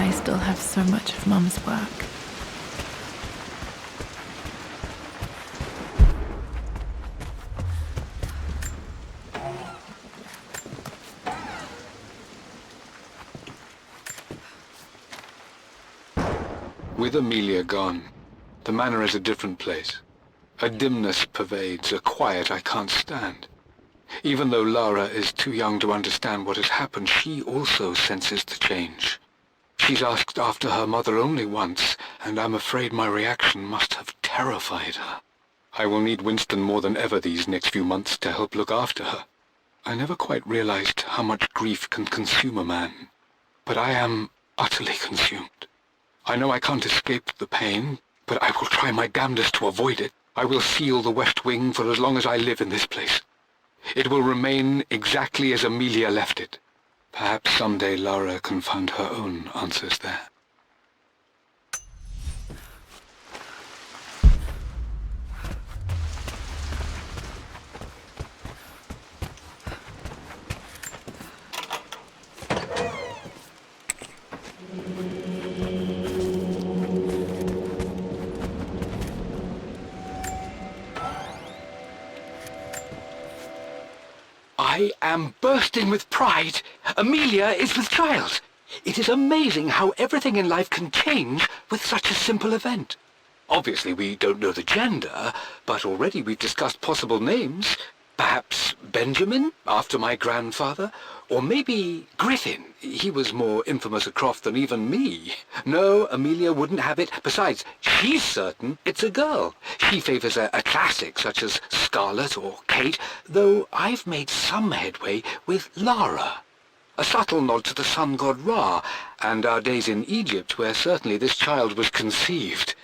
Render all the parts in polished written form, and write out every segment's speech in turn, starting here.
I still have so much of Mum's work. With Amelia gone, the manor is a different place. A dimness pervades, a quiet I can't stand. Even though Lara is too young to understand what has happened, she also senses the change. She's asked after her mother only once, and I'm afraid my reaction must have terrified her. I will need Winston more than ever these next few months to help look after her. I never quite realized how much grief can consume a man, but I am utterly consumed. I know I can't escape the pain, but I will try my damnedest to avoid it. I will seal the West Wing for as long as I live in this place. It will remain exactly as Amelia left it. Perhaps someday Lara can find her own answers there. I am bursting with pride. Amelia is with child. It is amazing how everything in life can change with such a simple event. Obviously, we don't know the gender, but already we've discussed possible names. Perhaps Benjamin, after my grandfather, or maybe Griffin. He was more infamous a Croft than even me. No, Amelia wouldn't have it. Besides, she's certain it's a girl. She favors a classic such as Scarlet or Kate, though I've made some headway with Lara. A subtle nod to the sun god Ra, and our days in Egypt, where certainly this child was conceived.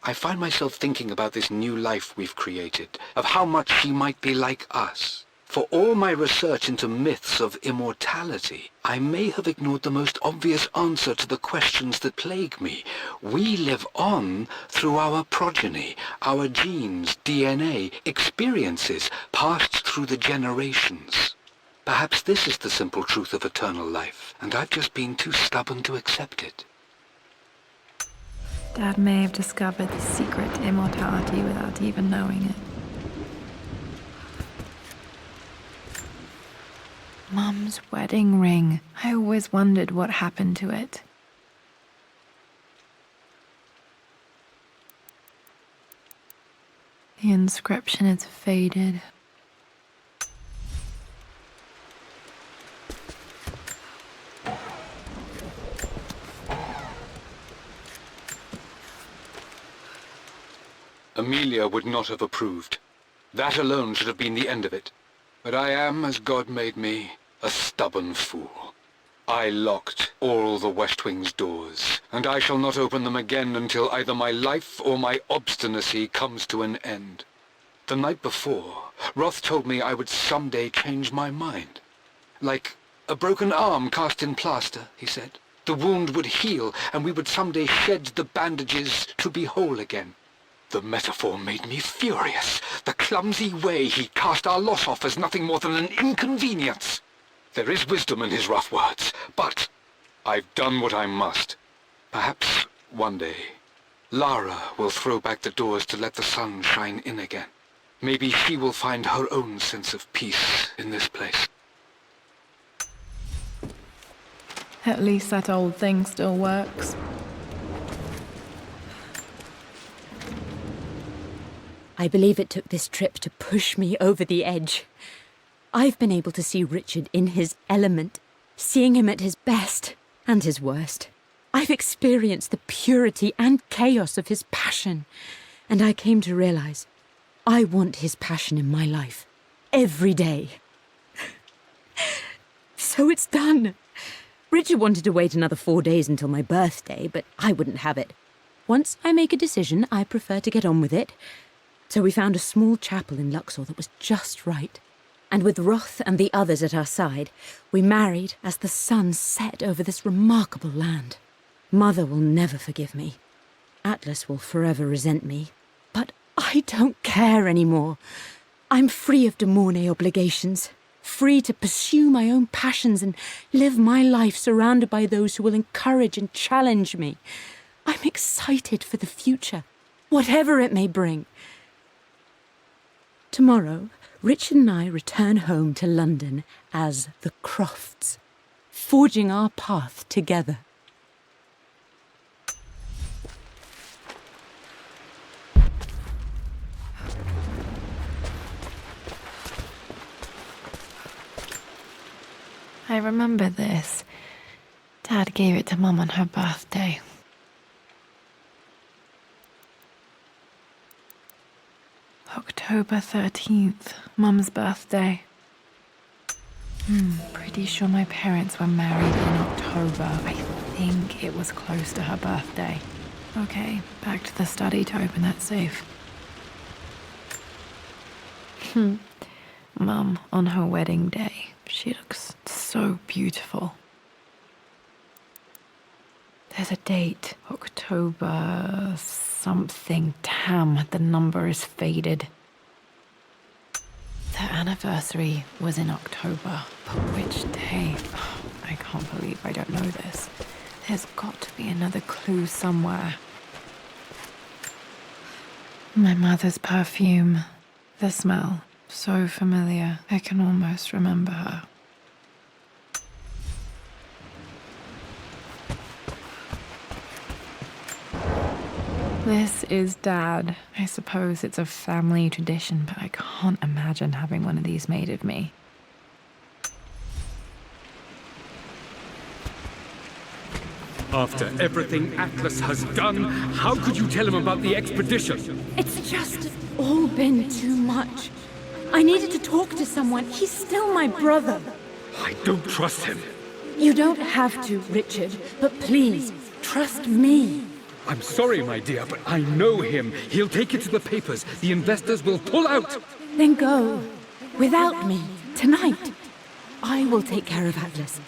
I find myself thinking about this new life we've created, of how much she might be like us. For all my research into myths of immortality, I may have ignored the most obvious answer to the questions that plague me. We live on through our progeny, our genes, DNA, experiences passed through the generations. Perhaps this is the simple truth of eternal life, and I've just been too stubborn to accept it. Dad may have discovered the secret to immortality without even knowing it. Mum's wedding ring. I always wondered what happened to it. The inscription is faded. Amelia would not have approved. That alone should have been the end of it. But I am, as God made me, a stubborn fool. I locked all the West Wing's doors, and I shall not open them again until either my life or my obstinacy comes to an end. The night before, Roth told me I would someday change my mind. Like a broken arm cast in plaster, he said. The wound would heal, and we would someday shed the bandages to be whole again. The metaphor made me furious. The clumsy way he cast our loss off as nothing more than an inconvenience. There is wisdom in his rough words, but I've done what I must. Perhaps one day, Lara will throw back the doors to let the sun shine in again. Maybe she will find her own sense of peace in this place. At least that old thing still works. I believe it took this trip to push me over the edge. I've been able to see Richard in his element, seeing him at his best and his worst. I've experienced the purity and chaos of his passion, and I came to realize I want his passion in my life, every day. So it's done. Richard wanted to wait another 4 days until my birthday, but I wouldn't have it. Once I make a decision, I prefer to get on with it. So we found a small chapel in Luxor that was just right. And with Roth and the others at our side, we married as the sun set over this remarkable land. Mother will never forgive me. Atlas will forever resent me. But I don't care anymore. I'm free of de Mornay obligations. free to pursue my own passions and live my life surrounded by those who will encourage and challenge me. I'm excited for the future, whatever it may bring. Tomorrow, Richard and I return home to London as the Crofts, forging our path together. I remember this. Dad gave it to Mum on her birthday. October 13th, Mum's birthday. Pretty sure my parents were married in October. I think it was close to her birthday. Okay, back to the study to open that safe. Mum, on her wedding day, she looks so beautiful. There's a date, October something. Damn, the number is faded. The anniversary was in October, but which day? Oh, I can't believe I don't know this. There's got to be another clue somewhere. My mother's perfume. The smell. So familiar. I can almost remember her. This is Dad. I suppose it's a family tradition, but I can't imagine having one of these made of me. After everything Atlas has done, how could you tell him about the expedition? It's just all been too much. I needed to talk to someone. He's still my brother. I don't trust him. You don't have to, Richard, but please, trust me. I'm sorry, my dear, but I know him. He'll take it to the papers. The investors will pull out. Then go. Without me. Tonight. I will take care of Atlas.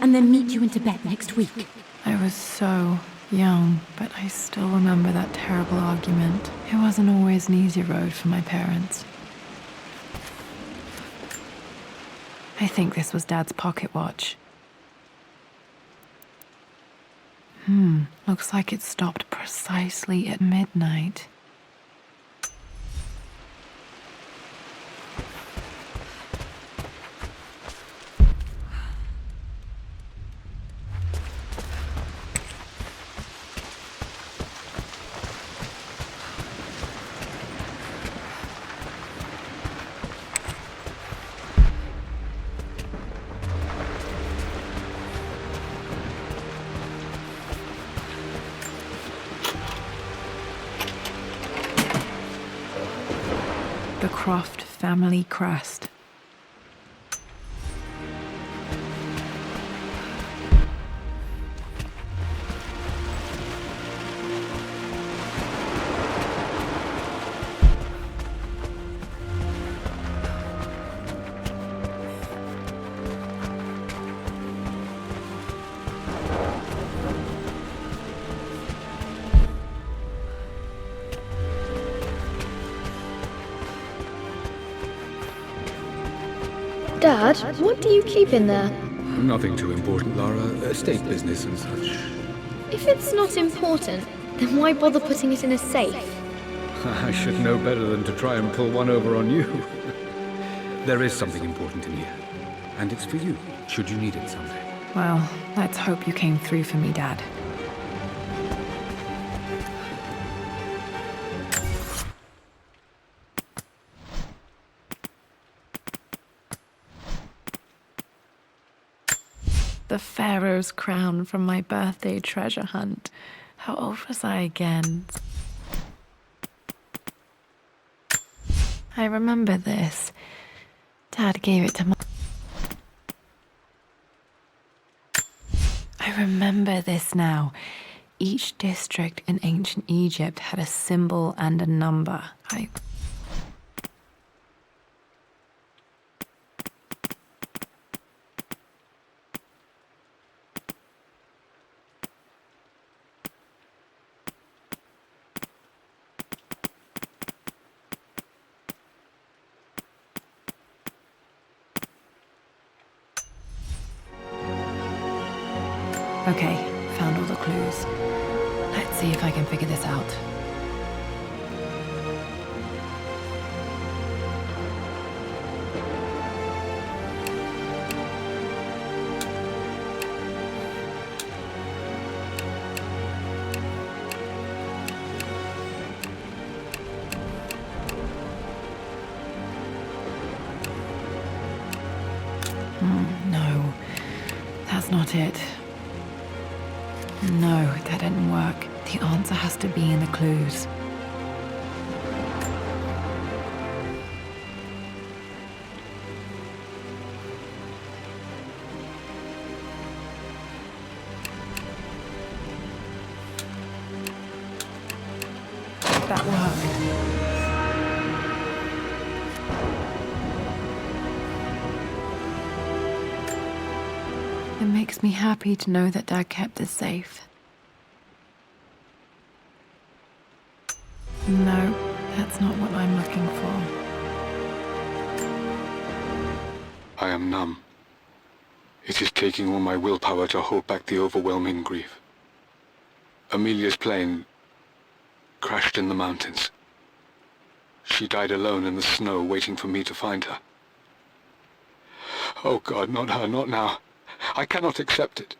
And then meet you in Tibet next week. I was so young, but I still remember that terrible argument. It wasn't always an easy road for my parents. I think this was Dad's pocket watch. Looks like it stopped precisely at midnight. The Croft family crest. Dad, what do you keep in there? Nothing too important, Lara. Estate business and such. If it's not important, then why bother putting it in a safe? I should know better than to try and pull one over on you. There is something important in here. And it's for you, should you need it someday. Well, let's hope you came through for me, Dad. The Pharaoh's crown from my birthday treasure hunt. How old was I again? I remember this. Dad gave it to Mum. I remember this now. Each district in ancient Egypt had a symbol and a number. Okay, found all the clues. Let's see if I can figure this out. No, that's not it. No, that didn't work. The answer has to be in the clues. That worked. It makes me happy to know that Dad kept this safe. No, that's not what I'm looking for. I am numb. It is taking all my willpower to hold back the overwhelming grief. Amelia's plane crashed in the mountains. She died alone in the snow, waiting for me to find her. Oh God, not her, not now. I cannot accept it.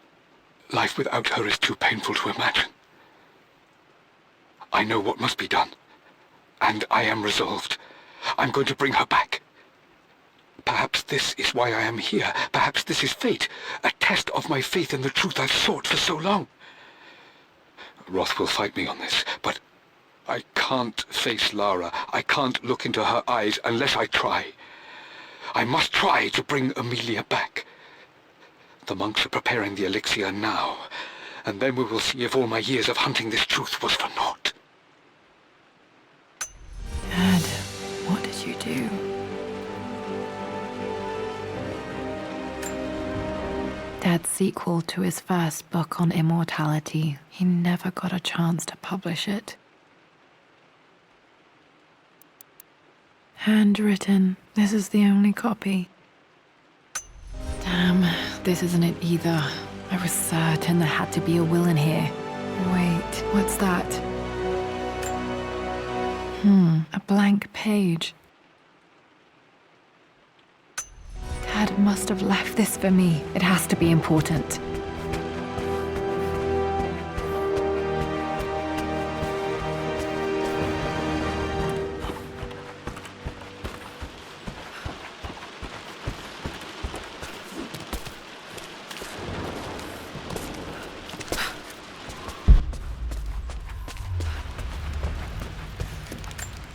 Life without her is too painful to imagine. I know what must be done, and I am resolved. I'm going to bring her back. Perhaps this is why I am here. Perhaps this is fate, a test of my faith in the truth I've sought for so long. Roth will fight me on this, but I can't face Lara. I can't look into her eyes unless I try. I must try to bring Amelia back. The monks are preparing the elixir now, and then we will see if all my years of hunting this truth was for naught. Dad, what did you do? Dad's sequel to his first book on immortality. He never got a chance to publish it. Handwritten. This is the only copy. Damn, this isn't it either. I was certain there had to be a will in here. Wait, what's that? A blank page. Dad must have left this for me. It has to be important.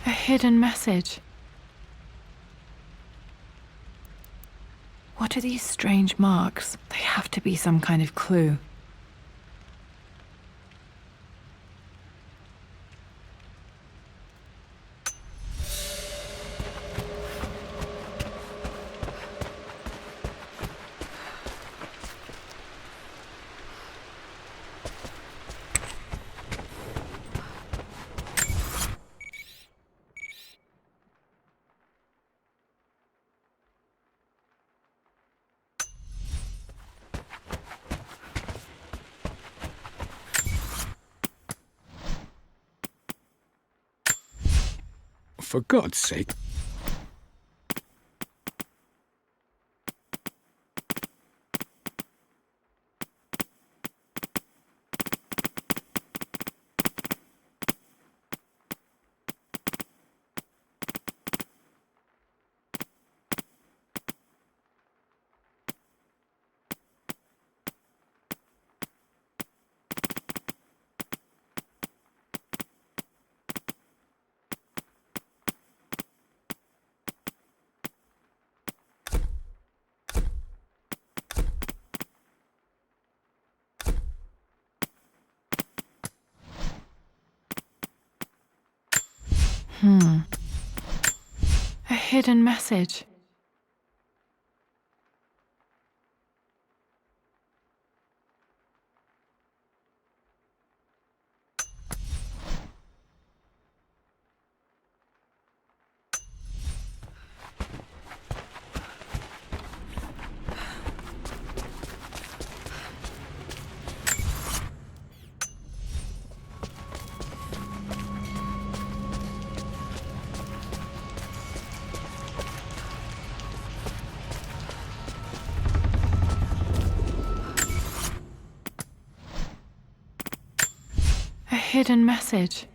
A hidden message. What are these strange marks? They have to be some kind of clue. For God's sake. A hidden message. hidden message.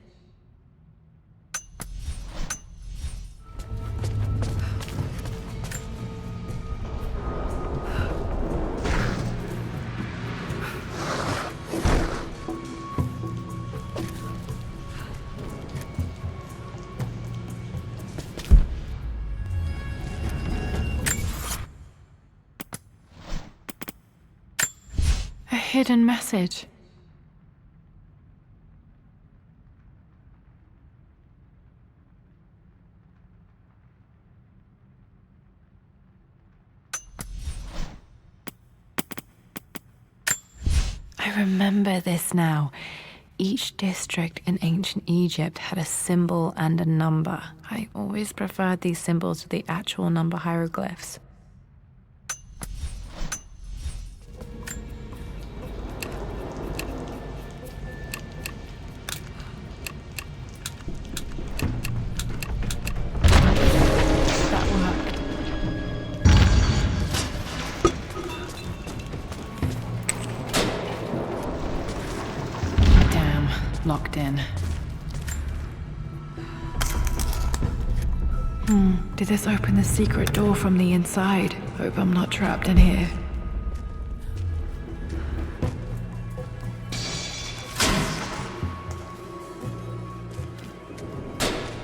A hidden message. I remember this now. Each district in ancient Egypt had a symbol and a number. I always preferred these symbols to the actual number hieroglyphs. That worked. Damn, locked in. Did this open the secret door from the inside? Hope I'm not trapped in here.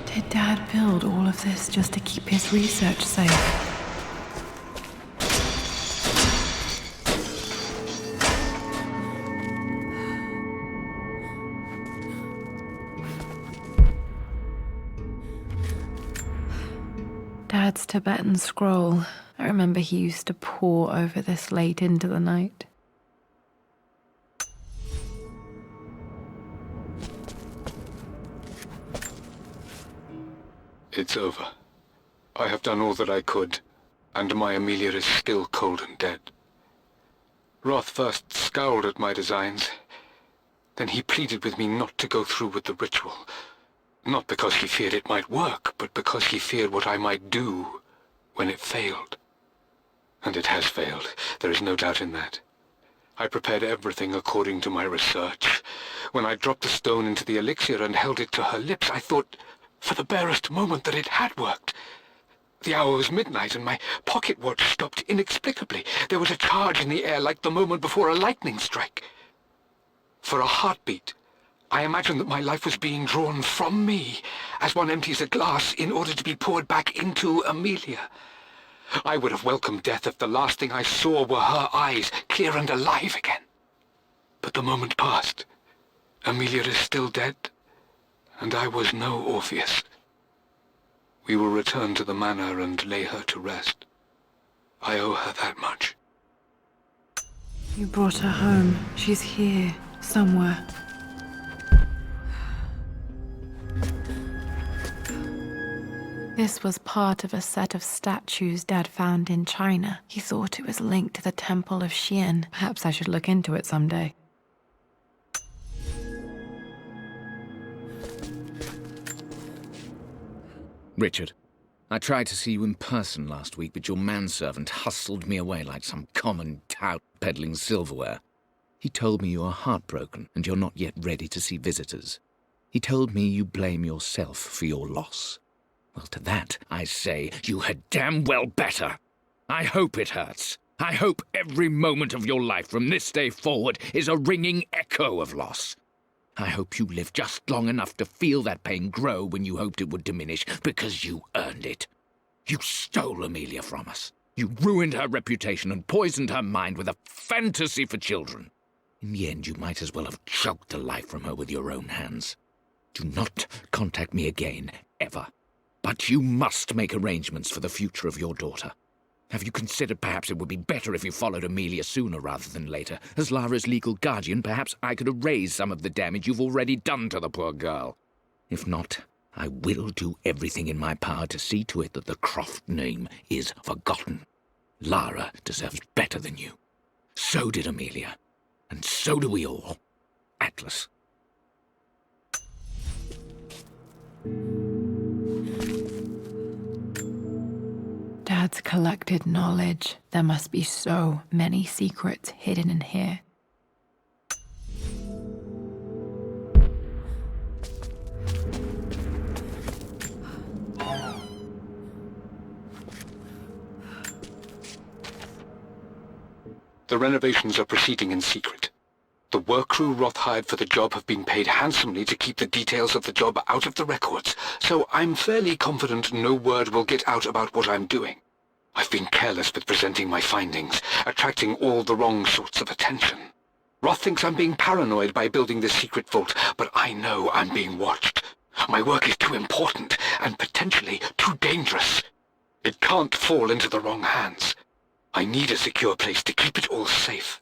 Did Dad build all of this just to keep his research safe? Dad's Tibetan scroll. I remember he used to pore over this late into the night. It's over. I have done all that I could, and my Amelia is still cold and dead. Roth first scowled at my designs. Then he pleaded with me not to go through with the ritual. Not because he feared it might work, but because he feared what I might do when it failed. And it has failed. There is no doubt in that. I prepared everything according to my research. When I dropped the stone into the elixir and held it to her lips, I thought for the barest moment that it had worked. The hour was midnight and my pocket watch stopped inexplicably. There was a charge in the air like the moment before a lightning strike. For a heartbeat, I imagined that my life was being drawn from me, as one empties a glass in order to be poured back into Amelia. I would have welcomed death if the last thing I saw were her eyes, clear and alive again. But the moment passed. Amelia is still dead, and I was no Orpheus. We will return to the manor and lay her to rest. I owe her that much. You brought her home. She's here, somewhere. This was part of a set of statues Dad found in China. He thought it was linked to the Temple of Xian. Perhaps I should look into it someday. Richard, I tried to see you in person last week, but your manservant hustled me away like some common tout peddling silverware. He told me you are heartbroken and you're not yet ready to see visitors. He told me you blame yourself for your loss. Well, to that, I say, you had damn well better. I hope it hurts. I hope every moment of your life from this day forward is a ringing echo of loss. I hope you live just long enough to feel that pain grow when you hoped it would diminish, because you earned it. You stole Amelia from us. You ruined her reputation and poisoned her mind with a fantasy for children. In the end, you might as well have choked the life from her with your own hands. Do not contact me again, ever. But you must make arrangements for the future of your daughter. Have you considered perhaps it would be better if you followed Amelia sooner rather than later? As Lara's legal guardian, perhaps I could erase some of the damage you've already done to the poor girl. If not, I will do everything in my power to see to it that the Croft name is forgotten. Lara deserves better than you. So did Amelia. And so do we all. Atlas. Dad's collected knowledge. There must be so many secrets hidden in here. The renovations are proceeding in secret. The work crew Roth hired for the job have been paid handsomely to keep the details of the job out of the records, so I'm fairly confident no word will get out about what I'm doing. I've been careless with presenting my findings, attracting all the wrong sorts of attention. Roth thinks I'm being paranoid by building this secret vault, but I know I'm being watched. My work is too important, and potentially too dangerous. It can't fall into the wrong hands. I need a secure place to keep it all safe.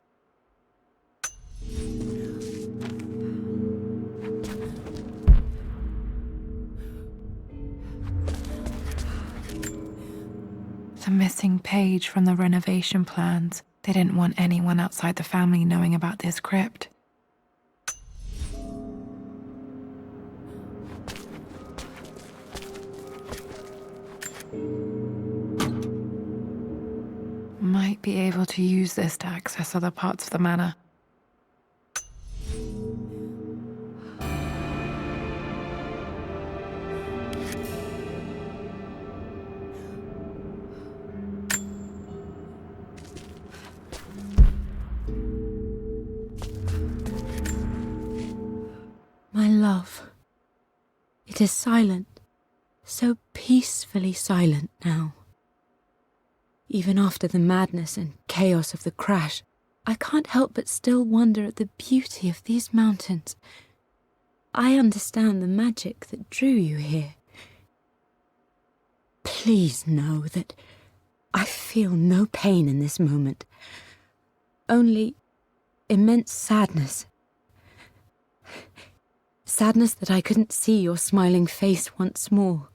The missing page from the renovation plans. They didn't want anyone outside the family knowing about this crypt. Might be able to use this to access other parts of the manor. My love, it is silent, so peacefully silent now. Even after the madness and chaos of the crash, I can't help but still wonder at the beauty of these mountains. I understand the magic that drew you here. Please know that I feel no pain in this moment, only immense sadness. Sadness that I couldn't see your smiling face once more.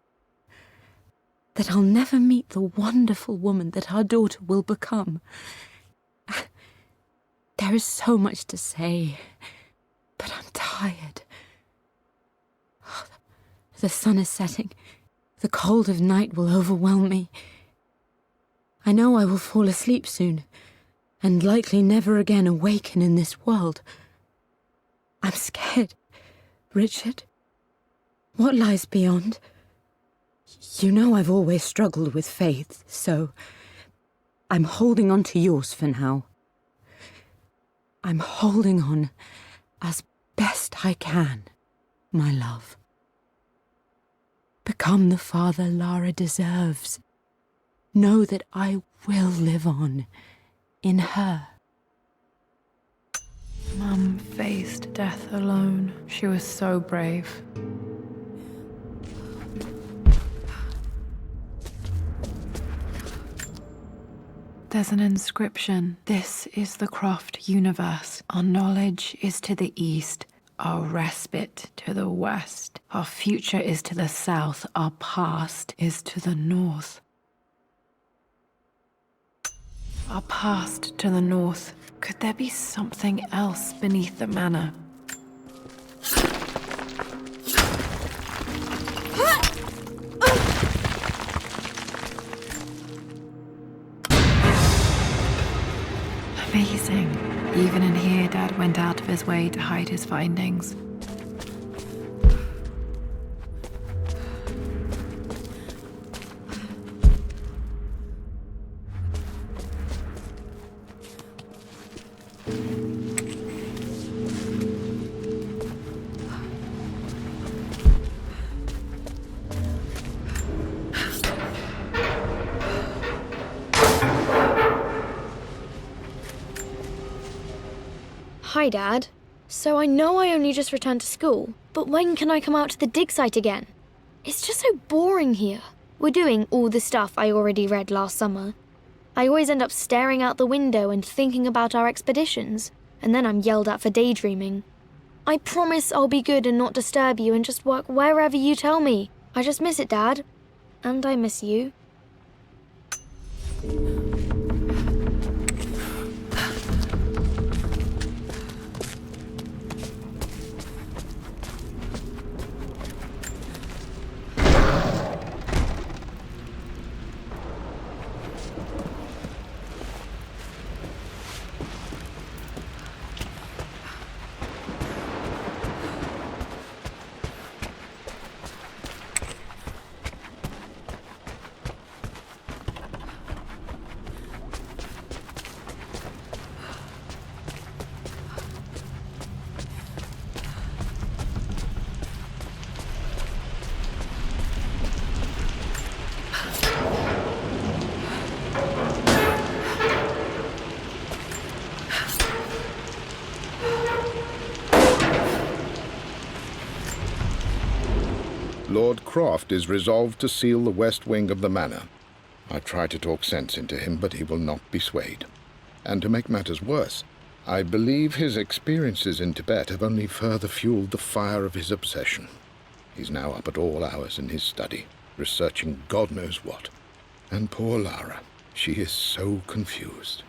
That I'll never meet the wonderful woman that our daughter will become. There is so much to say, but I'm tired. The sun is setting. The cold of night will overwhelm me. I know I will fall asleep soon, and likely never again awaken in this world. I'm scared. Richard, what lies beyond? You know I've always struggled with faith, so I'm holding on to yours for now. I'm holding on as best I can, my love. Become the father Lara deserves. Know that I will live on in her. Mum faced death alone. She was so brave. There's an inscription. This is the Croft universe. Our knowledge is to the east. Our respite to the west. Our future is to the south. Our past is to the north. Our past to the north. Could there be something else beneath the manor? Amazing. Even in here, Dad went out of his way to hide his findings. Hi, Dad. So I know I only just returned to school, but when can I come out to the dig site again? It's just so boring here. We're doing all the stuff I already read last summer. I always end up staring out the window and thinking about our expeditions, and then I'm yelled at for daydreaming. I promise I'll be good and not disturb you and just work wherever you tell me. I just miss it, Dad. And I miss you. Croft is resolved to seal the west wing of the manor. I try to talk sense into him, but he will not be swayed. And to make matters worse, I believe his experiences in Tibet have only further fueled the fire of his obsession. He's now up at all hours in his study, researching God knows what. And poor Lara, she is so confused.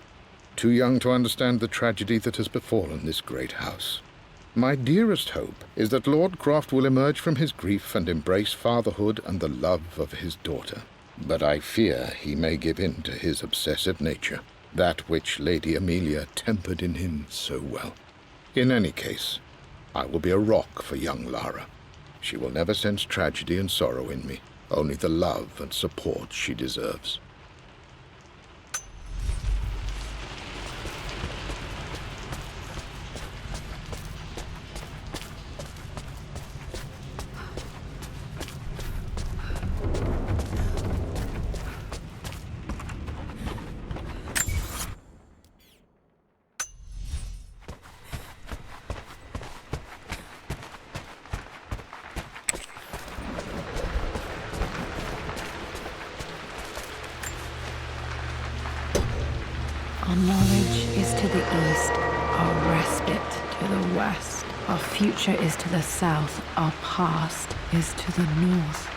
Too young to understand the tragedy that has befallen this great house. My dearest hope is that Lord Croft will emerge from his grief and embrace fatherhood and the love of his daughter. But I fear he may give in to his obsessive nature, that which Lady Amelia tempered in him so well. In any case, I will be a rock for young Lara. She will never sense tragedy and sorrow in me, only the love and support she deserves. Our knowledge is to the east, our respite to the west. Our future is to the south, our past is to the north.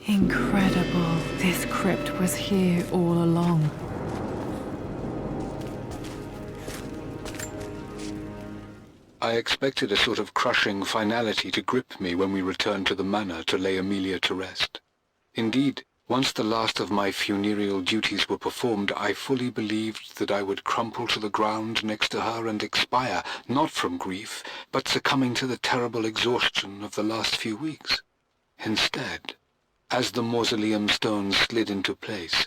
Incredible. This crypt was here all along. I expected a sort of crushing finality to grip me when we returned to the manor to lay Amelia to rest. Indeed, once the last of my funereal duties were performed, I fully believed that I would crumple to the ground next to her and expire, not from grief, but succumbing to the terrible exhaustion of the last few weeks. Instead, as the mausoleum stones slid into place,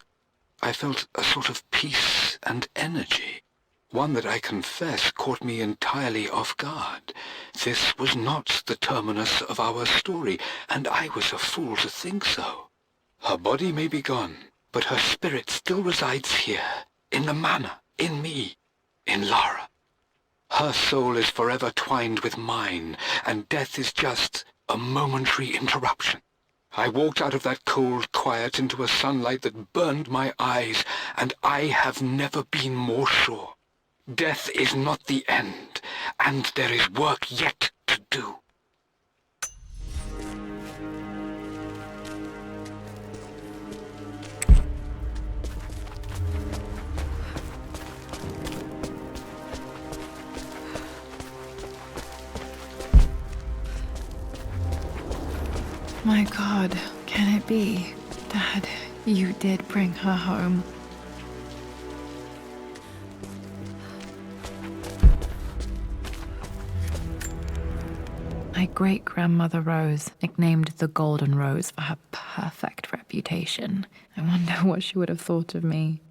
I felt a sort of peace and energy, one that I confess caught me entirely off guard. This was not the terminus of our story, and I was a fool to think so. Her body may be gone, but her spirit still resides here, in the manor, in me, in Lara. Her soul is forever twined with mine, and death is just a momentary interruption. I walked out of that cold quiet into a sunlight that burned my eyes, and I have never been more sure. Death is not the end, and there is work yet to do. My God, can it be? Dad, you did bring her home. My great-grandmother Rose, nicknamed the Golden Rose for her perfect reputation. I wonder what she would have thought of me.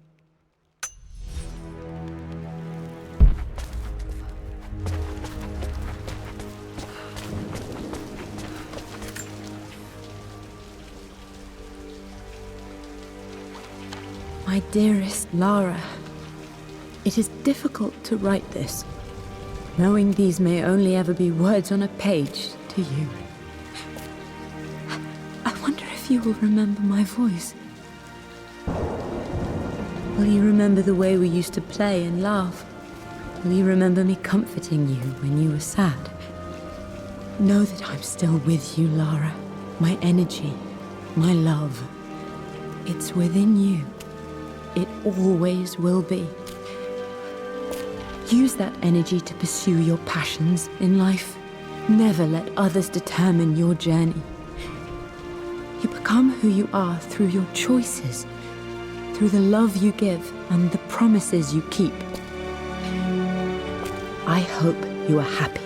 My dearest Lara, it is difficult to write this, knowing these may only ever be words on a page to you. I wonder if you will remember my voice. Will you remember the way we used to play and laugh? Will you remember me comforting you when you were sad? Know that I'm still with you, Lara. My energy, my love, it's within you. It always will be. Use that energy to pursue your passions in life. Never let others determine your journey. You become who you are through your choices, through the love you give and the promises you keep. I hope you are happy,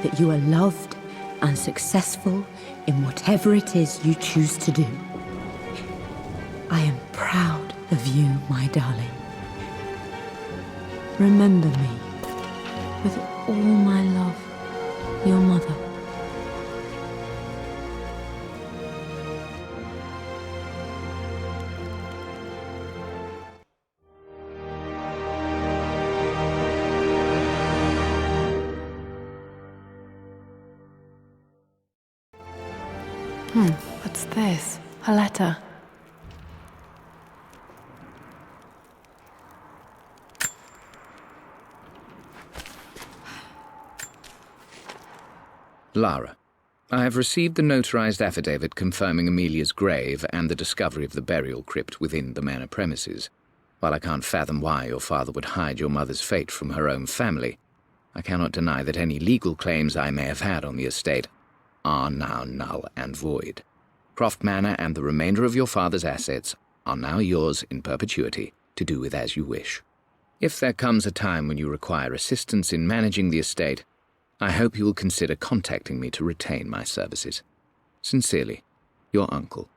that you are loved and successful in whatever it is you choose to do. I am proud of you, my darling. Remember me, with all my love, your mother. What's this? A letter. Lara, I have received the notarized affidavit confirming Amelia's grave and the discovery of the burial crypt within the manor premises. While I can't fathom why your father would hide your mother's fate from her own family, I cannot deny that any legal claims I may have had on the estate are now null and void. Croft Manor and the remainder of your father's assets are now yours in perpetuity to do with as you wish. If there comes a time when you require assistance in managing the estate, I hope you will consider contacting me to retain my services. Sincerely, your uncle.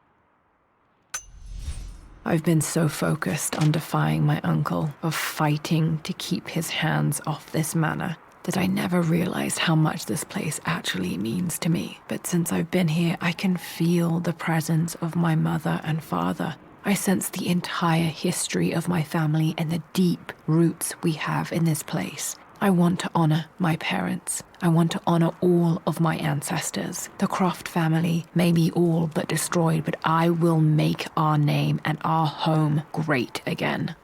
I've been so focused on defying my uncle, of fighting to keep his hands off this manor, that I never realized how much this place actually means to me. But since I've been here, I can feel the presence of my mother and father. I sense the entire history of my family and the deep roots we have in this place. I want to honor my parents. I want to honor all of my ancestors. The Croft family may be all but destroyed, but I will make our name and our home great again.